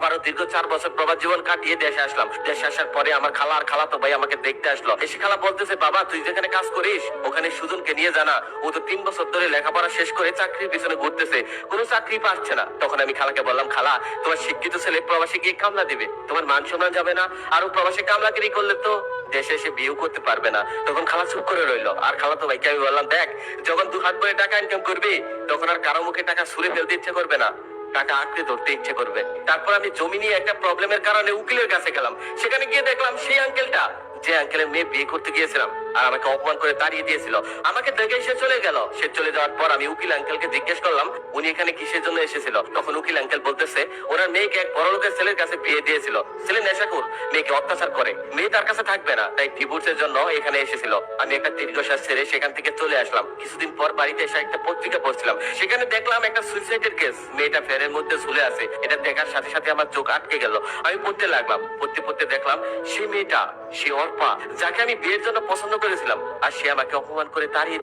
আবারও দীর্ঘ 4 বছর প্রবাস জীবন কাটিয়ে দেশে আসলাম। দেশে আসার পরে আমার খালা আর খালাতো ভাই আমাকে দেখতে আসলো। এসে খালা বলতেছে, বাবা তুই যেখানে কাজ করিস ওখানে সুজনকে নিয়ে জানা, ও তো 3 বছর ধরে লেখাপড়া শেষ করে চাকরির পিছনে ঘুরতেছে, কোনো চাকরি পাচ্ছে না। তখন আমি খালাকে বললাম, খালা তোমার শিক্ষিত ছেলে প্রবাসে গিয়ে কামলা দিবে, তোমার মান সম্মান যাবে না, আর ও প্রবাসে কামলাগিরি করলে তো দেশে এসে বিয়েও করতে পারবে না। তখন খালা চুপ করে রইলো। আর খালাতো ভাইকে আমি বললাম, দেখ যখন 2 হাত ভরে টাকা ইনকাম করবি তখন আর কারো মুখে টাকা ছুঁড়ে ফেলতে ইচ্ছে করবে না, টাকা আঁকড়ে ধরতে ইচ্ছে করবে। তারপর আমি জমি নিয়ে একটা প্রবলেমের কারণে উকিলের কাছে গেলাম। সেখানে গিয়ে দেখলাম সেই আঙ্কেলটা, যে আঙ্কেলের মেয়ে বিয়ে করতে গিয়েছিলাম আর আমাকে অপমান করে তাড়িয়ে দিয়েছিল, আমাকে দেখে সে চলে গেল। সে চলে যাওয়ার পর আমি উকিল আঙ্কেলকে জিজ্ঞেস করলাম উনি এখানে কিসের জন্য এসেছিল। তখন উকিল আঙ্কেল বলতেছে, ওনার মেয়েকে এক বড় লোকের ছেলের কাছে বিয়ে দিয়েছিল, ছেলে নেশাখোর, মেয়েকে অত্যাচার করে, মেয়ে তার কাছে থাকবে না, তাই ডিভোর্সের জন্য এখানে এসেছিল। আমি একটা দীর্ঘশ্বাস ছেড়ে সেখান থেকে চলে আসলাম। কিছুদিন পর বাড়িতে এসে একটা পত্রিকা পড়ছিলাম, সেখানে দেখলাম একটা সুইসাইডের কেস, মেয়েটা ফ্যানের মধ্যে ঝুলে আছে। এটা দেখার সাথে সাথে আমার চোখ আটকে গেল। আমি পড়তে লাগলাম, পড়তে পড়তে দেখলাম সেই মেয়েটা, সে অর্পা, যাকে আমি বিয়ের জন্য পছন্দ করেছিলাম, আর সে আমাকে অপমান করে তাড়িয়ে